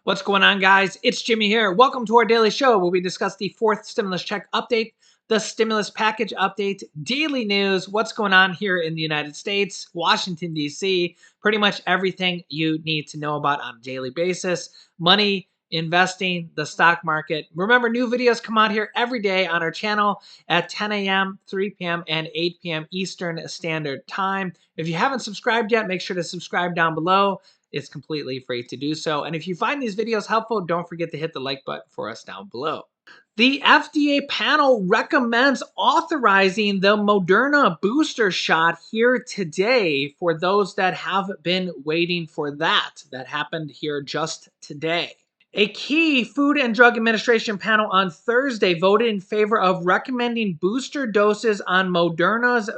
What's going on, guys? It's Jimmy here. Welcome to our daily show where we discuss the fourth stimulus check update, the stimulus package update, daily news, what's going on here in the United States, Washington, D.C., pretty much everything you need to know about on a daily basis, money, investing, the stock market. Remember, new videos come out here every day on our channel at 10 a.m., 3 p.m., and 8 p.m. Eastern Standard Time. If you haven't subscribed yet, make sure to subscribe down below. It's completely free to do so. And if you find these videos helpful, don't forget to hit the like button for us down below. The FDA panel recommends authorizing the Moderna booster shot here today for those that have been waiting for that. That happened here just today. A key Food and Drug Administration panel on Thursday voted in favor of recommending booster doses on Moderna's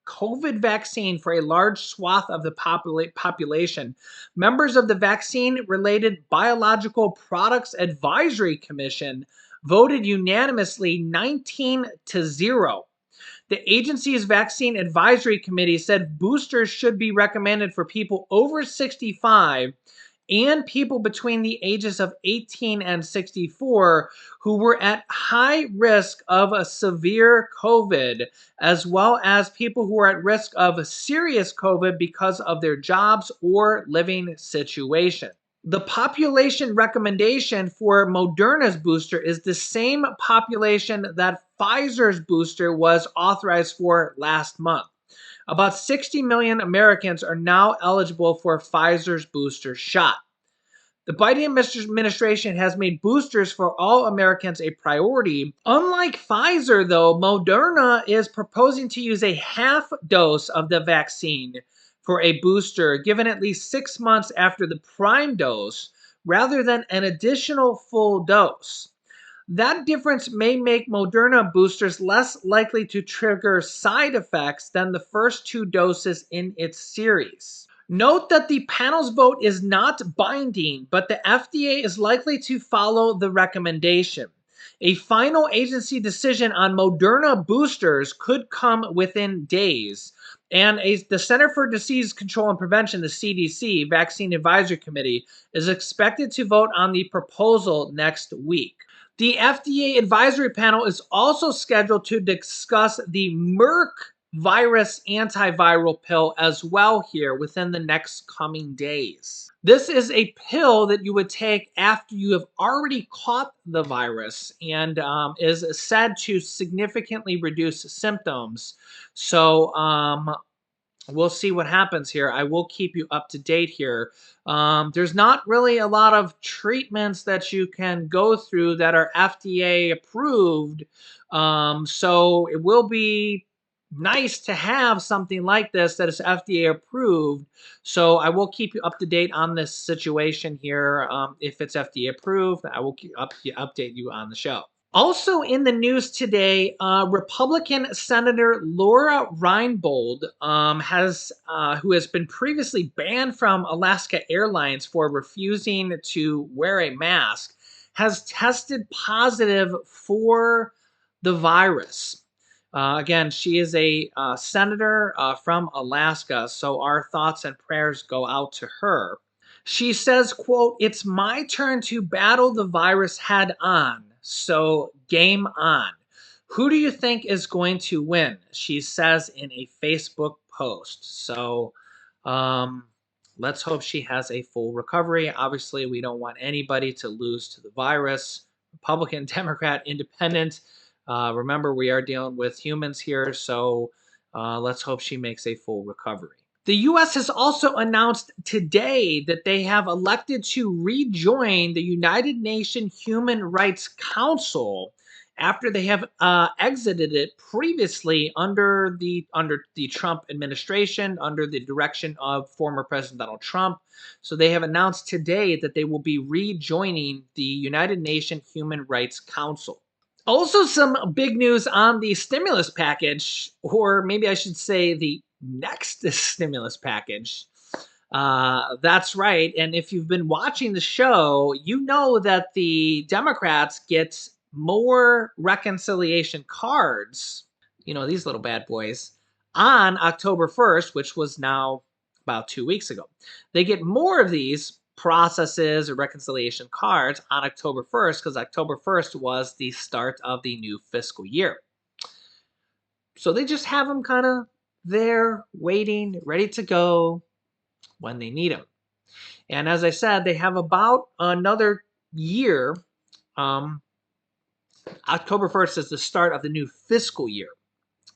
COVID vaccine for a large swath of the population. Members of the Vaccine-Related Biological Products Advisory Commission voted unanimously 19-0. The agency's Vaccine Advisory Committee said boosters should be recommended for people over 65 and people between the ages of 18 and 64 who were at high risk of a severe COVID, as well as people who are at risk of serious COVID because of their jobs or living situation. The population recommendation for Moderna's booster is the same population that Pfizer's booster was authorized for last month. About 60 million Americans are now eligible for Pfizer's booster shot. The Biden administration has made boosters for all Americans a priority. Unlike Pfizer, though, Moderna is proposing to use a half dose of the vaccine for a booster given at least 6 months after the prime dose, rather than an additional full dose. That difference may make Moderna boosters less likely to trigger side effects than the first 2 doses in its series. Note that the panel's vote is not binding, but the FDA is likely to follow the recommendation. A final agency decision on Moderna boosters could come within days, and the Center for Disease Control and Prevention, the CDC, Vaccine Advisory Committee, is expected to vote on the proposal next week. The FDA advisory panel is also scheduled to discuss the Merck virus antiviral pill as well here within the next coming days. This is a pill that you would take after you have already caught the virus and is said to significantly reduce symptoms. So we'll see what happens here. I will keep you up to date here. There's not really a lot of treatments that you can go through that are FDA approved. So it will be nice to have something like this that is FDA approved. So I will keep you up to date on this situation here. If it's FDA approved, I will update you on the show. Also in the news today, Republican Senator Laura Reinbold, who has been previously banned from Alaska Airlines for refusing to wear a mask, has tested positive for the virus. Again, she is a senator from Alaska, so our thoughts and prayers go out to her. She says, quote, "It's my turn to battle the virus head on, so game on. Who do you think is going to win?" she says in a Facebook post. So let's hope she has a full recovery. Obviously, we don't want anybody to lose to the virus. Republican, Democrat, Independent. Remember, we are dealing with humans here, so let's hope she makes a full recovery. The U.S. has also announced today that they have elected to rejoin the United Nations Human Rights Council after they have exited it previously under the Trump administration, under the direction of former President Donald Trump. So they have announced today that they will be rejoining the United Nations Human Rights Council. Also, some big news on the stimulus package, or maybe I should say the next stimulus package. That's right. And if you've been watching the show, you know that the Democrats get more reconciliation cards, these little bad boys, on October 1st, which was now about 2 weeks ago. They get more of these processes or reconciliation cards on October 1st because October 1st was the start of the new fiscal year. So they just have them kind of there, waiting, ready to go when they need them. And as I said, they have about another year. October 1st is the start of the new fiscal year.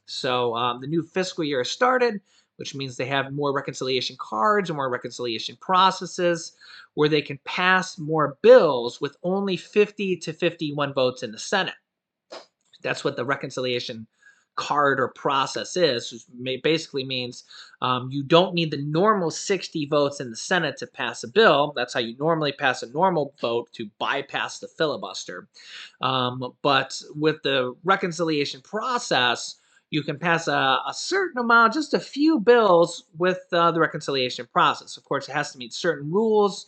So the new fiscal year has started, which means they have more reconciliation cards and more reconciliation processes where they can pass more bills with only 50 to 51 votes in the Senate. That's what the reconciliation card or process is. It basically means you don't need the normal 60 votes in the Senate to pass a bill. That's how you normally pass a normal vote to bypass the filibuster. But with the reconciliation process, you can pass a certain amount, just a few bills with the reconciliation process. Of course, it has to meet certain rules,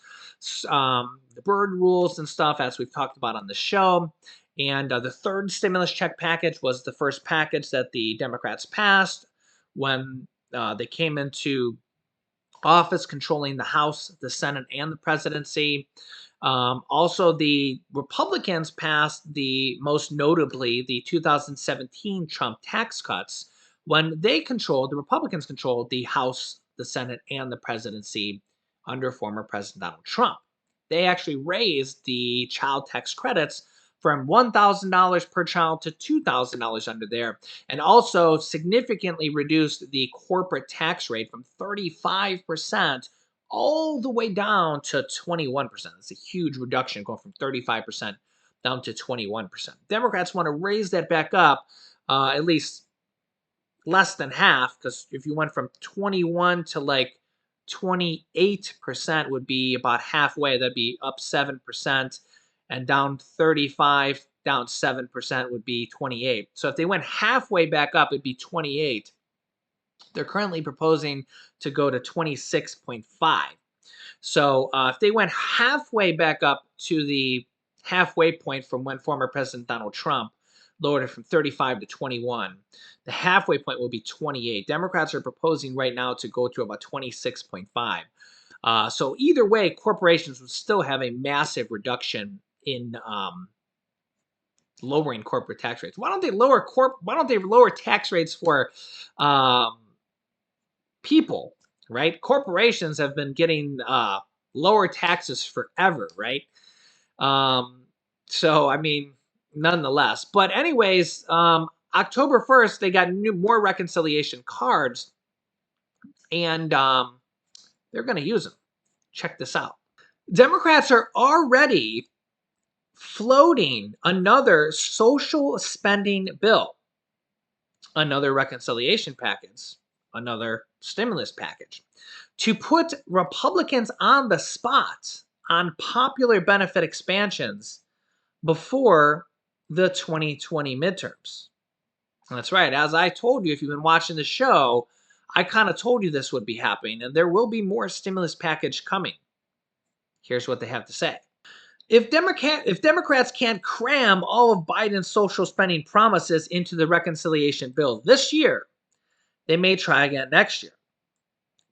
the Byrd rules and stuff, as we've talked about on the show. And the third stimulus check package was the first package that the Democrats passed when they came into office, controlling the House, the Senate, and the presidency. Also, the Republicans passed most notably, the 2017 Trump tax cuts when the Republicans controlled the House, the Senate, and the presidency under former President Donald Trump. They actually raised the child tax credits from $1,000 per child to $2,000 under there, and also significantly reduced the corporate tax rate from 35% all the way down to 21%. It's a huge reduction going from 35% down to 21%. Democrats want to raise that back up at least less than half, because if you went from 21 to like 28% would be about halfway. That'd be up 7%, and down 35, down 7% would be 28. So if they went halfway back up, it'd be 28. They're currently proposing to go to 26.5. So if they went halfway back up to the halfway point from when former President Donald Trump lowered it from 35 to 21, the halfway point will be 28. Democrats are proposing right now to go to about 26.5. So either way, corporations would still have a massive reduction in lowering corporate tax rates. Why don't they lower tax rates for people, right? Corporations have been getting lower taxes forever, right? So I mean, nonetheless. But anyways, October 1st, they got more reconciliation cards, and they're going to use them. Check this out. Democrats are already floating another social spending bill, another reconciliation package, another stimulus package, to put Republicans on the spot on popular benefit expansions before the 2020 midterms. That's right. As I told you, if you've been watching the show, I kind of told you this would be happening, and there will be more stimulus package coming. Here's what they have to say. If Democrats can't cram all of Biden's social spending promises into the reconciliation bill this year, they may try again next year.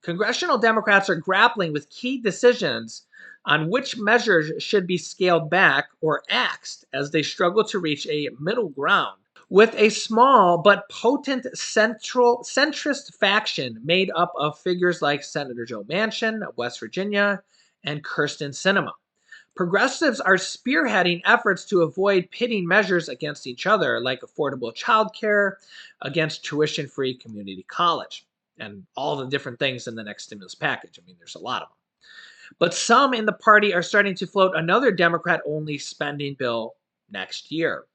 Congressional Democrats are grappling with key decisions on which measures should be scaled back or axed as they struggle to reach a middle ground with a small but potent centrist faction made up of figures like Senator Joe Manchin of West Virginia and Kyrsten Sinema. Progressives are spearheading efforts to avoid pitting measures against each other, like affordable childcare against tuition-free community college, and all the different things in the next stimulus package. I mean, there's a lot of them. But some in the party are starting to float another Democrat-only spending bill next year.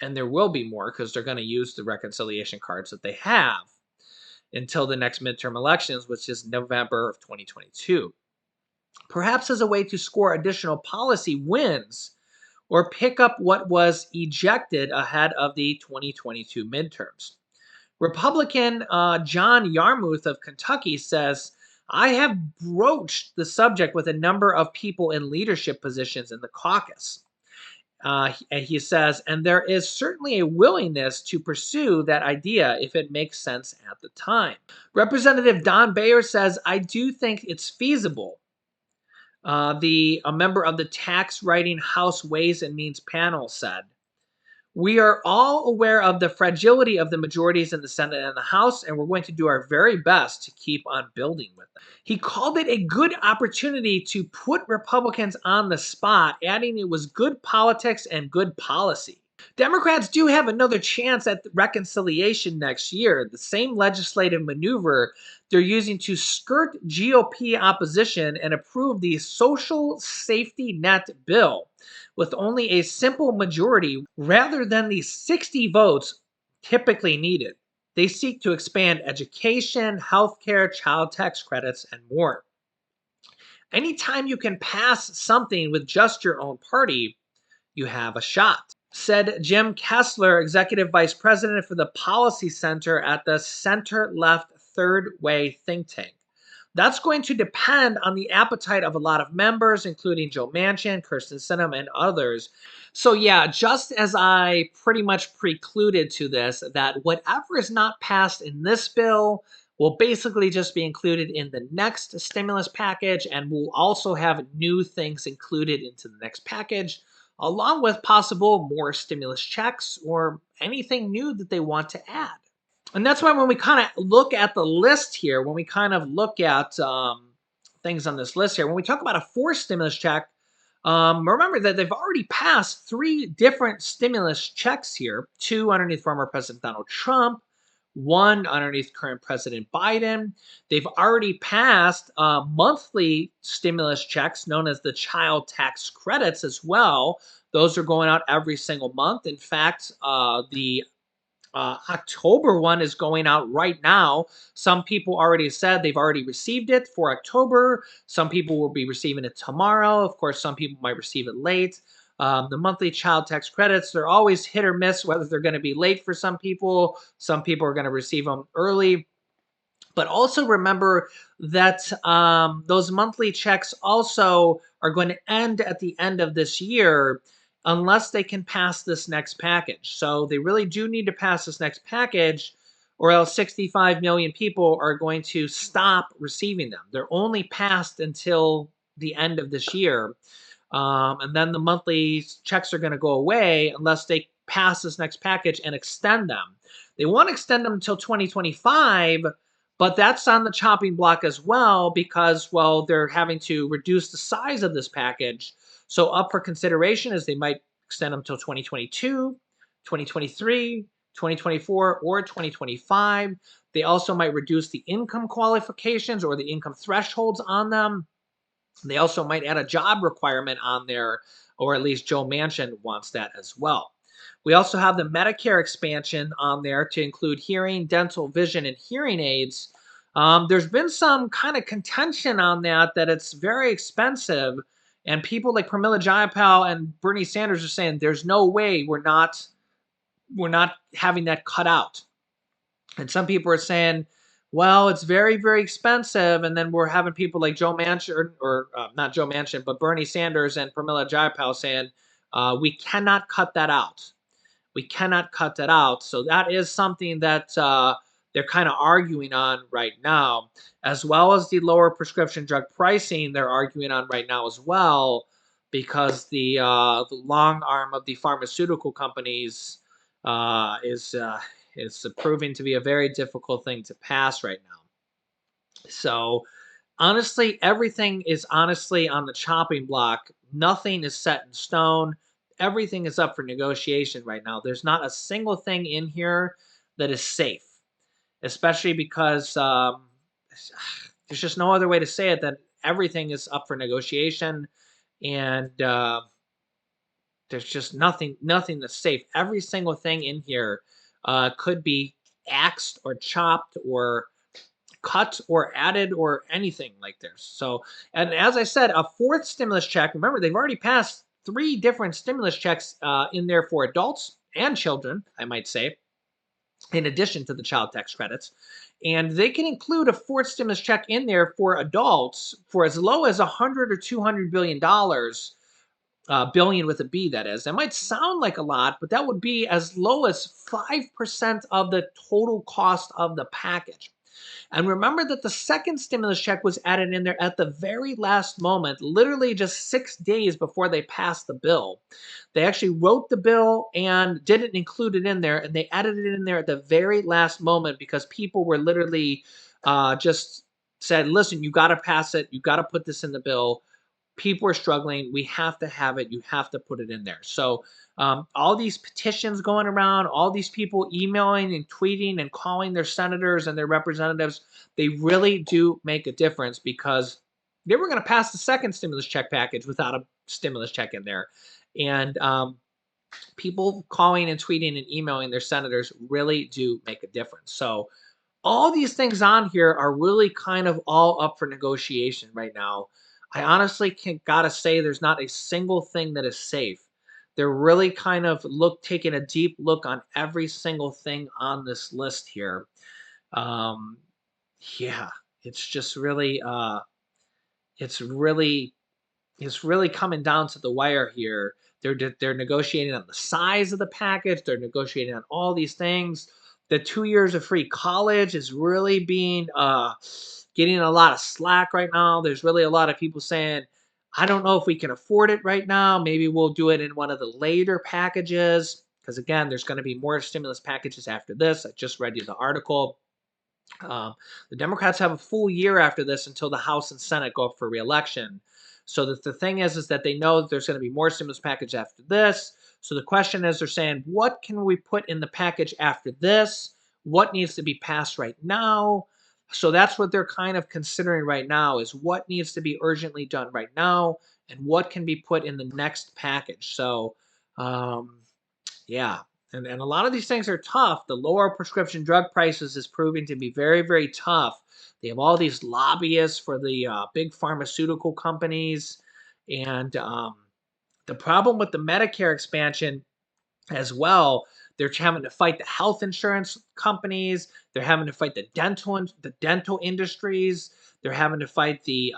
And there will be more because they're going to use the reconciliation cards that they have until the next midterm elections, which is November of 2022. Perhaps as a way to score additional policy wins or pick up what was ejected ahead of the 2022 midterms. Republican John Yarmouth of Kentucky says, I have broached the subject with a number of people in leadership positions in the caucus. And he says, and there is certainly a willingness to pursue that idea if it makes sense at the time. Representative Don Bayer says, I do think it's feasible. A member of the tax writing House Ways and Means panel said, "We are all aware of the fragility of the majorities in the Senate and the House, and we're going to do our very best to keep on building with them." He called it a good opportunity to put Republicans on the spot, adding it was good politics and good policy. Democrats do have another chance at reconciliation next year. The same legislative maneuver they're using to skirt GOP opposition and approve the social safety net bill with only a simple majority rather than the 60 votes typically needed. They seek to expand education, healthcare, child tax credits, and more. Anytime you can pass something with just your own party, you have a shot, said Jim Kessler, executive vice president for the Policy Center at the center left Third Way think tank. That's going to depend on the appetite of a lot of members, including Joe Manchin, Kirsten Sinema, and others. So, yeah, just as I pretty much precluded to this, that whatever is not passed in this bill will basically just be included in the next stimulus package, and we'll also have new things included into the next package, along with possible more stimulus checks or anything new that they want to add. And that's why when we kind of look at the list here, when we kind of look at things on this list here, when we talk about a fourth stimulus check, remember that they've already passed three different stimulus checks here, two underneath former President Donald Trump, one underneath current President Biden. They've already passed monthly stimulus checks known as the child tax credits as well. Those are going out every single month. In fact, the October one is going out right now. Some people already said they've already received it for October. Some people will be receiving it tomorrow. Of course, some people might receive it late. The monthly child tax credits, they're always hit or miss whether they're going to be late for some people. Some people are going to receive them early. But also remember that those monthly checks also are going to end at the end of this year unless they can pass this next package. So they really do need to pass this next package, or else 65 million people are going to stop receiving them. They're only passed until the end of this year. And then the monthly checks are going to go away unless they pass this next package and extend them. They want to extend them until 2025, but that's on the chopping block as well because, well, they're having to reduce the size of this package. So up for consideration is they might extend them until 2022, 2023, 2024, or 2025. They also might reduce the income qualifications or the income thresholds on them. They also might add a job requirement on there, or at least Joe Manchin wants that as well. We also have the Medicare expansion on there to include hearing, dental, vision, and hearing aids. There's been some kind of contention on that it's very expensive, and people like Pramila Jayapal and Bernie Sanders are saying there's no way we're not having that cut out. And some people are saying, well, it's very, very expensive. And then we're having people like Joe Manchin, or not Joe Manchin, but Bernie Sanders and Pramila Jayapal saying, we cannot cut that out. We cannot cut that out. So that is something that they're kind of arguing on right now, as well as the lower prescription drug pricing they're arguing on right now as well, because the long arm of the pharmaceutical companies is proving to be a very difficult thing to pass right now. So honestly, everything is honestly on the chopping block. Nothing is set in stone. Everything is up for negotiation right now. There's not a single thing in here that is safe, especially because there's just no other way to say it than everything is up for negotiation, and there's just nothing that's safe. Every single thing in here could be axed or chopped or cut or added or anything like this. So, and as I said, a fourth stimulus check, remember, they've already passed three different stimulus checks in there for adults and children, I might say, in addition to the child tax credits. And they can include a fourth stimulus check in there for adults for as low as $100 or $200 billion. Billion with a B, that is. That might sound like a lot, but that would be as low as 5% of the total cost of the package. And remember that the second stimulus check was added in there at the very last moment, literally just 6 days before they passed the bill. They actually wrote the bill and didn't include it in there, and they added it in there at the very last moment because people were literally just said, listen, you got to pass it. You got to put this in the bill. People are struggling. We have to have it. You have to put it in there. So all these petitions going around, all these people emailing and tweeting and calling their senators and their representatives, they really do make a difference because they were going to pass the second stimulus check package without a stimulus check in there. And people calling and tweeting and emailing their senators really do make a difference. So all these things on here are really kind of all up for negotiation right now. I honestly can gotta say there's not a single thing that is safe. They're really kind of taking a deep look on every single thing on this list here. Um, yeah, it's just really it's really it's really coming down to the wire here. They're negotiating on the size of the package. They're negotiating on all these things. The 2 years of free college is really being getting a lot of slack right now. There's really a lot of people saying, I don't know if we can afford it right now. Maybe we'll do it in one of the later packages. Because again, there's going to be more stimulus packages after this. I just read you the article. The Democrats have a full year after this until the House and Senate go up for reelection. So that the thing is that they know that there's going to be more stimulus package after this. So the question is, they're saying, what can we put in the package after this? What needs to be passed right now? So that's what they're kind of considering right now is what needs to be urgently done right now and what can be put in the next package. So, um, yeah. And a lot of these things are tough. The lower prescription drug prices is proving to be very, very tough. They have all these lobbyists for the big pharmaceutical companies. And the problem with the Medicare expansion as well. They're having to fight the health insurance companies. They're having to fight the dental industries. They're having to fight the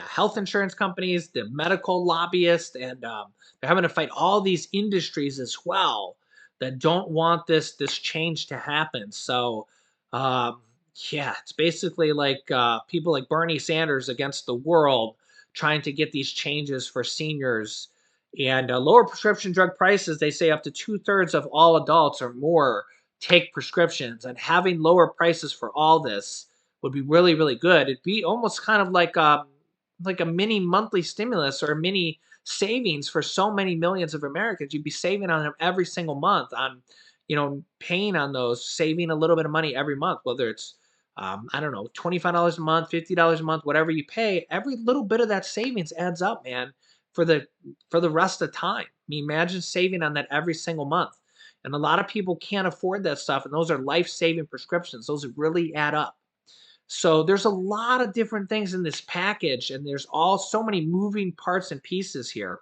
health insurance companies, the medical lobbyists, and they're having to fight all these industries as well that don't want this change to happen. So um, yeah, it's basically like people like Bernie Sanders against the world trying to get these changes for seniors and lower prescription drug prices, they say up to 2/3 of all adults or more take prescriptions. And having lower prices for all this would be really, really good. It'd be almost kind of like a mini monthly stimulus or a mini savings for so many millions of Americans. You'd be saving on them every single month on, paying on those, saving a little bit of money every month, whether it's I don't know, $25 a month, $50 a month, whatever you pay, every little bit of that savings adds up, man, for the rest of the time. I mean, imagine saving on that every single month. And a lot of people can't afford that stuff. And those are life-saving prescriptions. Those really add up. So there's a lot of different things in this package, and there's all so many moving parts and pieces here.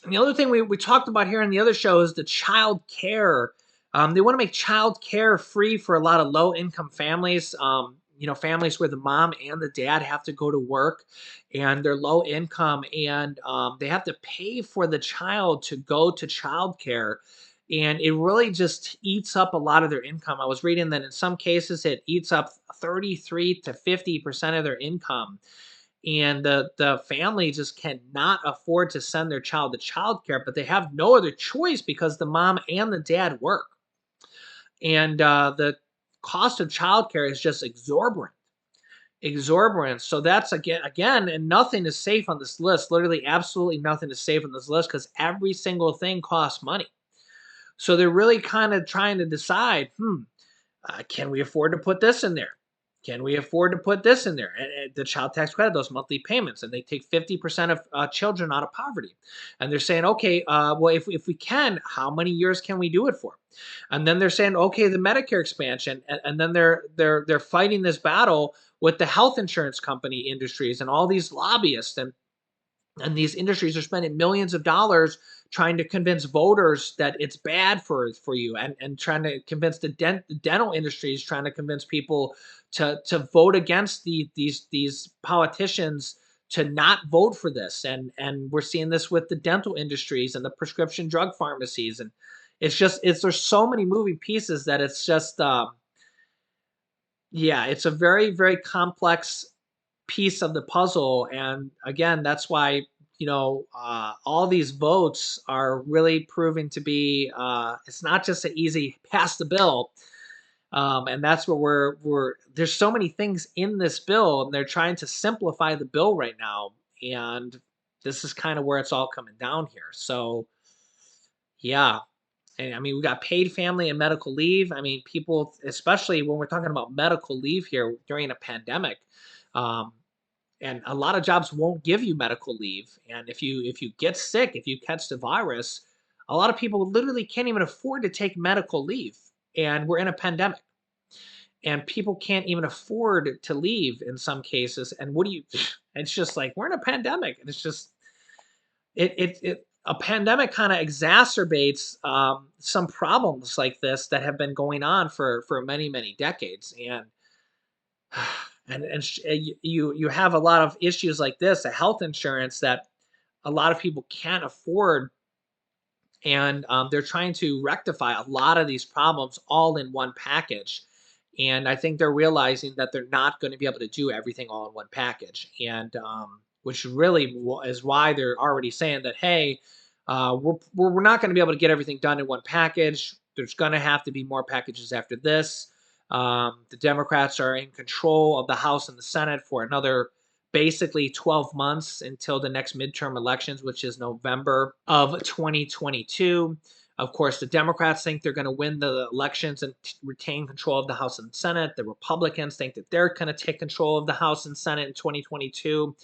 And the other thing we talked about here in the other show is the child care. They want to make child care free for a lot of low income families. Families where the mom and the dad have to go to work and they're low income and they have to pay for the child to go to child care. And it really just eats up a lot of their income. I was reading that in some cases it eats up 33 to 50% of their income and the family just cannot afford to send their child to childcare, but they have no other choice because the mom and the dad work, and the cost of childcare is just exorbitant. So that's again, and nothing is safe on this list. Literally, absolutely nothing is safe on this list because every single thing costs money. So they're really kind of trying to decide, can we afford to put this in there? Can we afford to put this in there? And the child tax credit, those monthly payments, and they take 50% of children out of poverty. And they're saying, okay, well, if we can, how many years can we do it for? And then they're saying, okay, the Medicare expansion, and then they're fighting this battle with the health insurance company industries and all these lobbyists and these industries are spending millions of dollars trying to convince voters that it's bad for you and trying to convince the dental industries trying to convince people to vote against these politicians to not vote for this and we're seeing this with the dental industries and the prescription drug pharmacies and it's there's so many moving pieces that it's just Yeah, it's a very, very complex piece of the puzzle. And again, that's why, all these votes are really proving to be, it's not just an easy pass the bill. And that's where there's so many things in this bill, and they're trying to simplify the bill right now. And this is kind of where it's all coming down here. So, yeah. And I mean, we got paid family and medical leave. I mean, people, especially when we're talking about medical leave here during a pandemic, um, and a lot of jobs won't give you medical leave. And if you get sick, if you catch the virus, a lot of people literally can't even afford to take medical leave. And we're in a pandemic, and people can't even afford to leave in some cases. And what do you? It's just like we're in a pandemic, and it's just it a pandemic kind of exacerbates some problems like this that have been going on for many decades. And you have a lot of issues like this, a health insurance that a lot of people can't afford, and they're trying to rectify a lot of these problems all in one package. And I think they're realizing that they're not going to be able to do everything all in one package, and which really is why they're already saying that, hey, we're not going to be able to get everything done in one package. There's going to have to be more packages after this. The Democrats are in control of the House and the Senate for another basically 12 months until the next midterm elections, which is November of 2022. Of course, the Democrats think they're going to win the elections and retain control of the House and Senate. The Republicans think that they're going to take control of the House and Senate in 2022.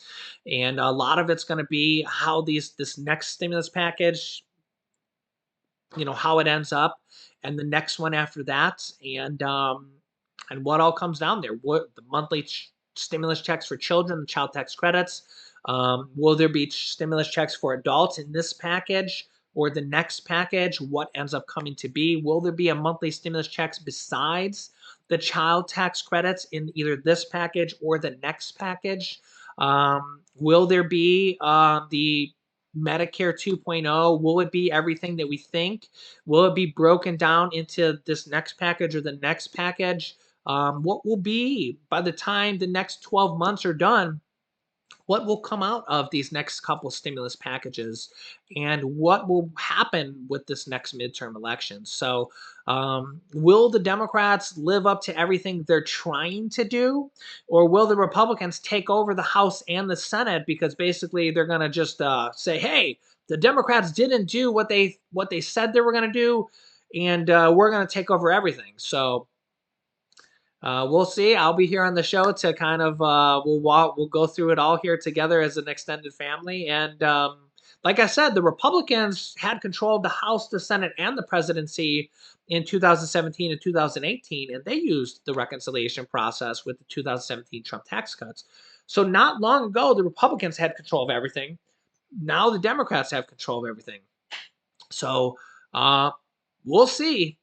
And a lot of it's going to be how this next stimulus package, how it ends up, and the next one after that, and what all comes down there. What the monthly stimulus checks for children, the child tax credits. Will there be stimulus checks for adults in this package or the next package? What ends up coming to be? Will there be a monthly stimulus checks besides the child tax credits in either this package or the next package? Will there be the Medicare 2.0? Will it be everything that we think? Will it be broken down into this next package or the next package? What will be by the time the next 12 months are done? What will come out of these next couple stimulus packages, and what will happen with this next midterm election? So, will the Democrats live up to everything they're trying to do, or will the Republicans take over the House and the Senate because basically they're going to just say, "Hey, the Democrats didn't do what they said they were going to do, and we're going to take over everything." So we'll see. I'll be here on the show to kind of we'll go through it all here together as an extended family. And like I said, the Republicans had control of the House, the Senate, and the presidency in 2017 and 2018, and they used the reconciliation process with the 2017 Trump tax cuts. So not long ago, the Republicans had control of everything. Now the Democrats have control of everything. So uh, we'll see.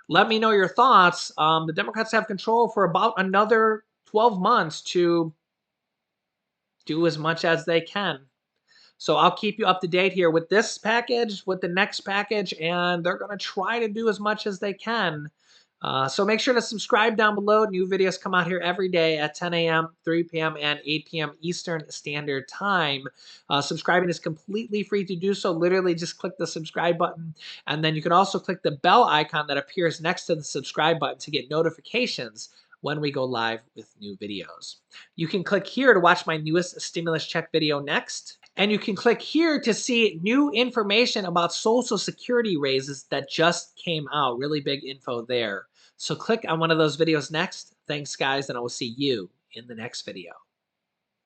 Let me know your thoughts. The Democrats have control for about another 12 months to do as much as they can. So I'll keep you up to date here with this package, with the next package, and they're going to try to do as much as they can. So make sure to subscribe down below. New videos come out here every day at 10 a.m., 3 p.m., and 8 p.m. Eastern Standard Time. Subscribing is completely free to do so. Literally just click the subscribe button, and then you can also click the bell icon that appears next to the subscribe button to get notifications when we go live with new videos. You can click here to watch my newest stimulus check video next. And you can click here to see new information about Social Security raises that just came out. Really big info there. So click on one of those videos next. Thanks, guys, and I will see you in the next video.